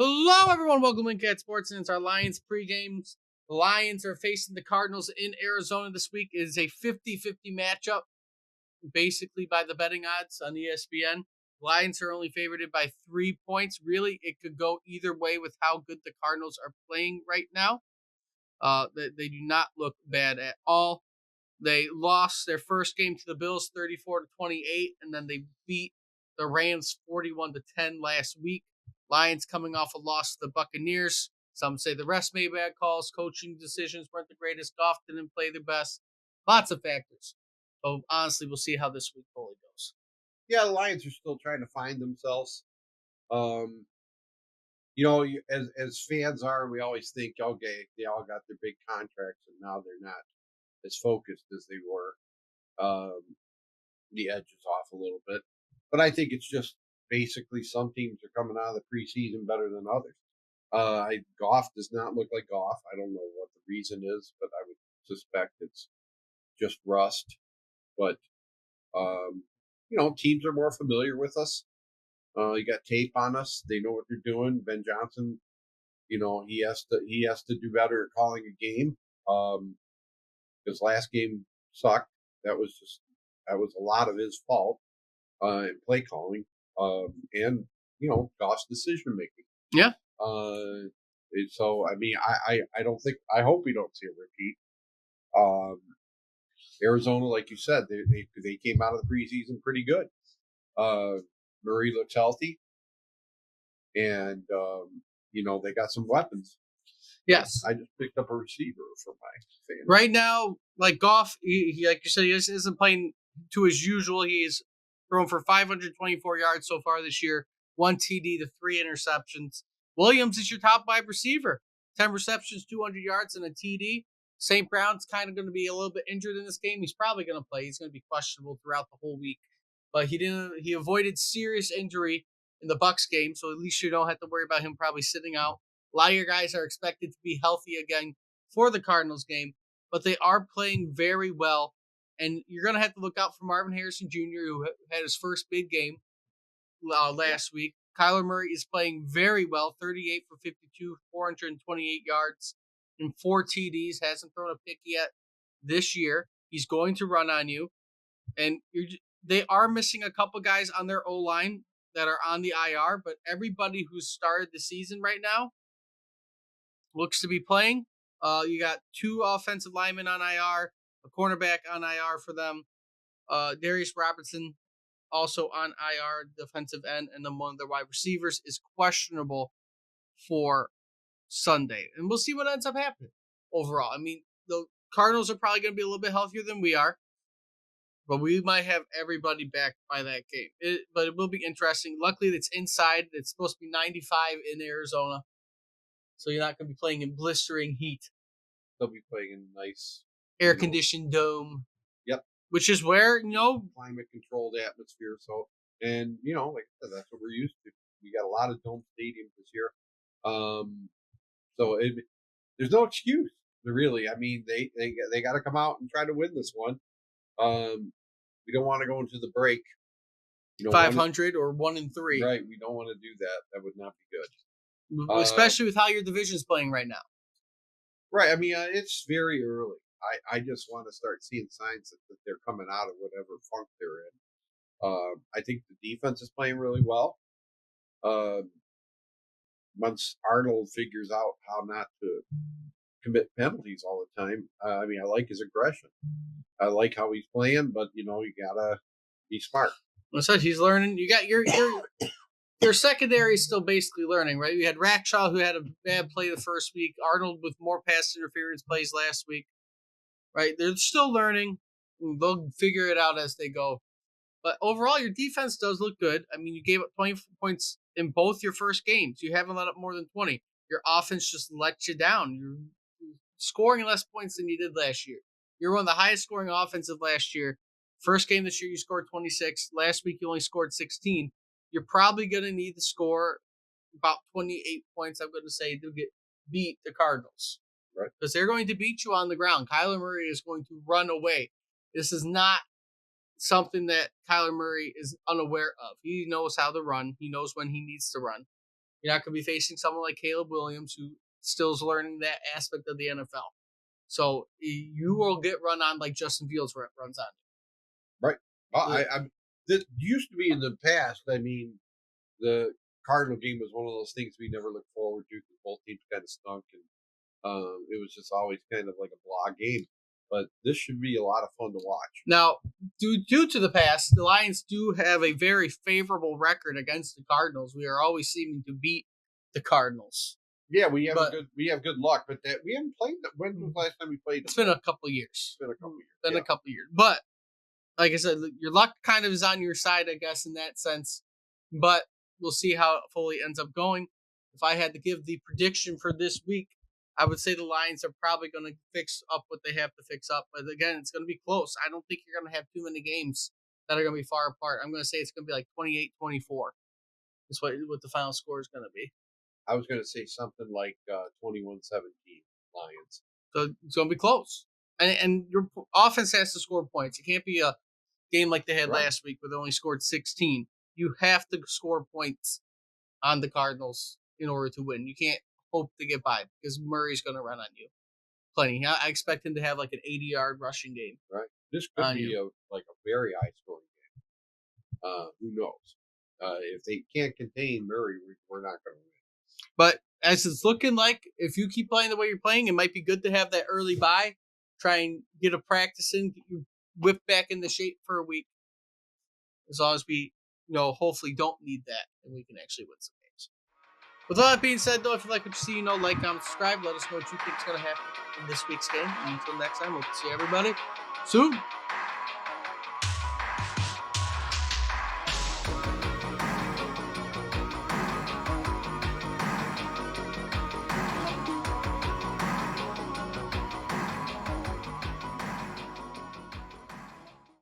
Hello, everyone. Welcome to Cat Sports, and it's our Lions pregames. The Lions are facing the Cardinals in Arizona this week. It is a 50-50 matchup, basically by the betting odds on ESPN. Lions are only favored by 3 points. Really, it could go either way with how good the Cardinals are playing right now. They do not look bad at all. They lost their first game to the Bills 34-28, and then they beat the Rams 41-10 last week. Lions coming off a loss to the Buccaneers. Some say the rest made bad calls. Coaching decisions weren't the greatest. Goff didn't play the best. Lots of factors. But honestly, we'll see how this week fully goes. Yeah, the Lions are still trying to find themselves. As fans are, we always think, okay, they all got their big contracts, and now they're not as focused as they were. The edge is off a little bit, but I think it's just basically some teams are coming out of the preseason better than others. Goff does not look like Goff. I don't know what the reason is, but I would suspect it's just rust. But teams are more familiar with us. You got tape on us. They know what they're doing. Ben Johnson, he has to do better at calling a game. Because last game sucked. That was a lot of his fault in play calling. And Goff's decision making. Yeah. So I mean, I hope we don't see a repeat. Arizona, like you said, they came out of the preseason pretty good. Murray looks healthy, and they got some weapons. Yes, I just picked up a receiver for my fan. Right now, like Goff, he like you said, he isn't playing to his usual. He's thrown for 524 yards so far this year, 1 TD to 3 interceptions. Williams is your top wide receiver, 10 receptions, 200 yards, and a TD. St. Brown's kind of going to be a little bit injured in this game. He's probably going to play. He's going to be questionable throughout the whole week, but he avoided serious injury in the Bucs game, so at least you don't have to worry about him probably sitting out. A lot of your guys are expected to be healthy again for the Cardinals game, but they are playing very well. And you're going to have to look out for Marvin Harrison Jr., who had his first big game last week. Kyler Murray is playing very well, 38 for 52, 428 yards, and 4 TDs. Hasn't thrown a pick yet this year. He's going to run on you. And they are missing a couple guys on their O-line that are on the IR, but everybody who's started the season right now looks to be playing. You got 2 offensive linemen on IR, a cornerback on IR for them. Darius Robertson also on IR, defensive end, and then one of their wide receivers is questionable for Sunday. And we'll see what ends up happening overall. I mean, the Cardinals are probably going to be a little bit healthier than we are, but we might have everybody back by that game. But it will be interesting. Luckily, it's inside. It's supposed to be 95 in Arizona, so you're not going to be playing in blistering heat. They'll be playing in a nice air-conditioned dome. Yep. Which is where, climate-controlled atmosphere. So, and, like I said, that's what we're used to. We got a lot of dome stadiums this year. So there's no excuse, really. I mean, they got to come out and try to win this one. We don't want to go into the break. 500 or 1-3. Right. We don't want to do that. That would not be good. Especially with how your division's playing right now. Right. I mean, it's very early. I just want to start seeing signs that they're coming out of whatever funk they're in. I think the defense is playing really well. Once Arnold figures out how not to commit penalties all the time, I like his aggression. I like how he's playing, but you gotta be smart. So he's learning. You got your secondary is still basically learning, right? You had Rackshaw, who had a bad play the first week. Arnold with more pass interference plays last week. Right? They're still learning. They'll figure it out as they go. But overall, your defense does look good. I mean, you gave up 20 points in both your first games. You haven't let up more than 20. Your offense just let you down. You're scoring less points than you did last year. You're one of the highest scoring offensive last year. First game this year, you scored 26. Last week, you only scored 16. You're probably going to need to score about 28 points, I'm going to say, to beat the Cardinals. Right. Because they're going to beat you on the ground. Kyler Murray is going to run away. This is not something that Kyler Murray is unaware of. He knows how to run. He knows when he needs to run. You're not going to be facing someone like Caleb Williams, who still is learning that aspect of the NFL. So you will get run on like Justin Fields runs on. Right. Well, The- this used to be in the past. I mean, the Cardinal game was one of those things we never looked forward to because both teams kind of stunk, and it was just always kind of like a blah game. But this should be a lot of fun to watch. Now, due to the past, the Lions do have a very favorable record against the Cardinals. We are always seeming to beat the Cardinals. Yeah, But we have good luck, but that we haven't played. When was the last time we played? it's been a couple of years. It's been a couple years. Been Yeah. a couple of years. But like I said, your luck kind of is on your side, I guess, in that sense. But we'll see how it fully ends up going. If I had to give the prediction for this week, I would say the Lions are probably going to fix up what they have to fix up. But again, it's going to be close. I don't think you're going to have too many games that are going to be far apart. I'm going to say it's going to be like 28-24 is what the final score is going to be. I was going to say something like 21-17 Lions. So it's going to be close. And your offense has to score points. It can't be a game like they had Right. last week where they only scored 16. You have to score points on the Cardinals in order to win. You can't hope to get by because Murray's going to run on you plenty. I expect him to have like an 80-yard rushing game. Right. This could be a very high scoring game. Who knows? If they can't contain Murray, we're not going to win. But as it's looking like, if you keep playing the way you're playing, it might be good to have that early bye. Try and get a practice in, get you whipped back into shape for a week. As long as we, hopefully don't need that and we can actually win some games. With all that being said, though, if you like what you see, like, comment, subscribe. Let us know what you think is going to happen in this week's game. And until next time, we'll see everybody soon.